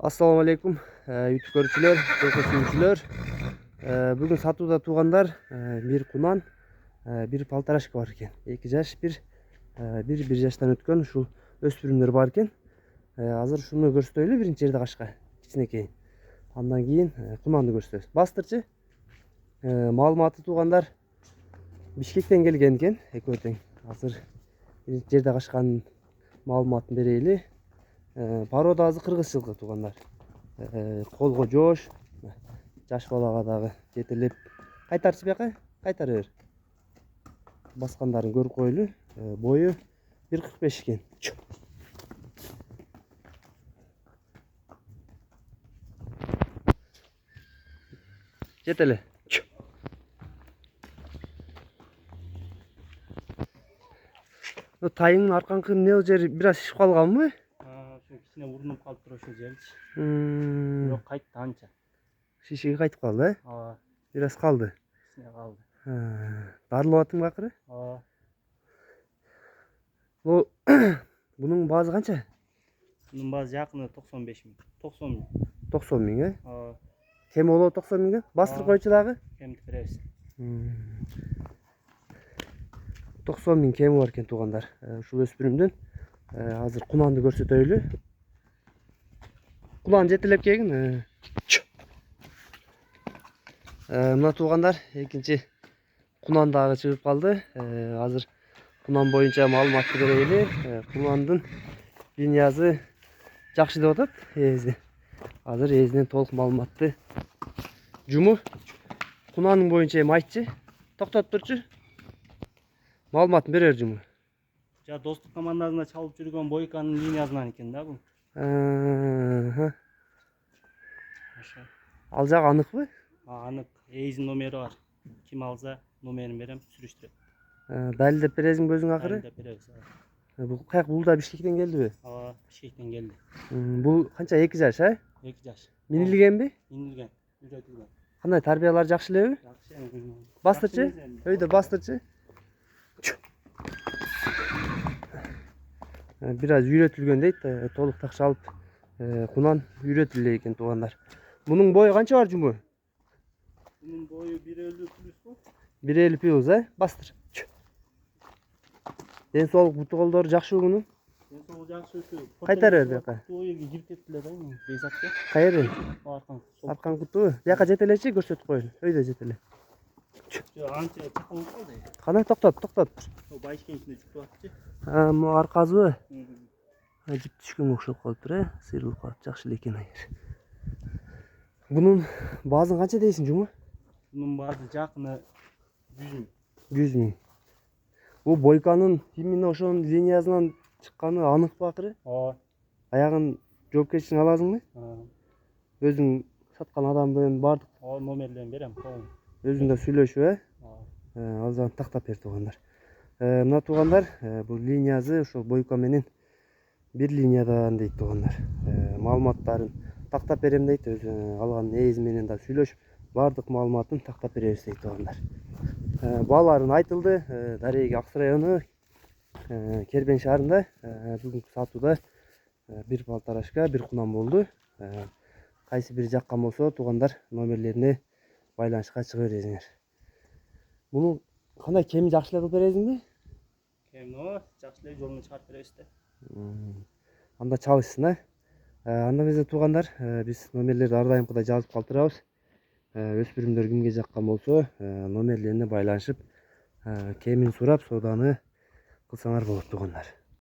Assalamu alaikum YouTube көрүүчүлөр, жoko сүйүүчүлөр. Бүгүн сатууда туугандар бир кунан, бир полторашка бар экен. 2 жаш, бир жаштан өткөн ушул өспүрүмдөр бар экен. Азыр ушуну көрсөтөлү биринчи жерде качка, кичинекей. Андан кийин кунанды көрсөтөбүз. Бастырчы. Маалыматы туугандар Бишкектен келген экен, экөө тең. Азыр биринчи жерде качканын маалыматын берели. Порода азы кыргыз жылкы туугандар. Колго жоош, жаш балага дагы жетелеп. Кайтарчы бияка, кайтара бер. Баскандарын көрүп коелу. Бою 1.45 экен. Жетеле. Тайыңдын арканкы эмне жери бир аз шишип калганбы? Кичине урунуп калып туруп ошол жерчи. Бирок кайтты анча. Шишиги кайтып калды, Ооба. бир аз калды. Кичине калды. Дарылап аттыңбы акыры? Ооба. Bunun bazı kança? Bunun bazı yakını 95 bin. 90 bin. 90 bin, he? Ооба. Kem olu 90 bin, he? Bastır koyucu dağı? Kemdi birevsi. 90 bin kemi var ken tuğandar. Şu öspürümdün. Hazır kunandı görsetöylü. Kunan jetilep kegin. Mına tuğandar ekinci kunan dağı çıkıp kaldı. Hazır kunan boyunca malumatı bereyli. Kunandın liniyası jakşı деп атат ээзи. Азыр ээзинен толук маалыматты жуму. Кунанын боюнча эми айтчы. Токтотуп турчу. Маалыматын берер жуму. Ja достук командасында чалып жүргөн Бойканын линиясынан экен да бул. Ал жагы аныкпы? Анык. Ээзинин номери бар. Ким алса номерин берем, сүрүштүрөт. Далилдеп бересиңби өзүң акыры? Далилдеп беребиз. Бул да Бишкектен келдиби? Ооба, Бишкектен келди. Бул канча 2 жаш, а? 2 жаш. Минилгенби? Минилген, үйрөтүлгөн. Кандай тарбиялар жакшы элеби? Жакшы. Бастырчы? Өйдө бастырчы. Biraz үйрөтүлгөн дейт, толук такша алып кунан үйрөтүлө экен туугандар. Мунун бою канча бар жуму? Bunun boyu 1.50 plus bu. 1.50 plus, he? Bastır. Den soğuk butu kolları jakşı bunun. Den soğuk jakşı şu. Kaytar ver biyaka. Kutuyu girip kettiler da mı? Beyzat'ta. Kayırın. Arkan. Arkan kutu. Biyaka jeteleçi gösterip koyun. Öyle jetele. Anca çakal kaldı. Kana toktat. O Başkent'inde çıktı attı. Bu arkazı. Jip düşkün okşop kalıptır, he? Sıyrılıp kalıp jakşı lekin ayır. Bunun bazın kança deysin jumu? Bunun bazı jakını 100 bin. 100 bin. Bu Boykanın именно ошонун линиясынан чыкканы аныкпы акыры? Ооба. Аягын жоопкерчилигин аласыңбы? Өзүң саткан адам менен бардык. Ооба, номерлерин берем. Өзүң да сүйлөшүп, э? Ооба. Ал жагын тактап бер туугандар. Мына туугандар, бул линиясы ошол Бойко менен бир линиядан дейт туугандар. Маалыматтарын тактап берем дейт, өзү алган ээзи менен да сүйлөшүп, бардык маалыматын тактап беребиз дейт туугандар. Бааларын айтылды. Дареги Аксы району Кербен шаарында бүгүнкү сатууда бир полторашка, бир кунан болду. Кайсы бир жаккан болсо туугандар номерлерине байланышка чыга бересиңер. Муну кандай кеми жакшылап кылып бересиңби? Кемно жакшылап жолуна чыгарып беребиз да. Анда чалышсын, а? Анда эмесе туугандар, биз номерлерди ар дайымкыдай жазып калтырабыз. Өспүрүмдөр кимге жаккан болсо номерлерине байланышып кемин сурап сооданы кылсаңар болот туугандар.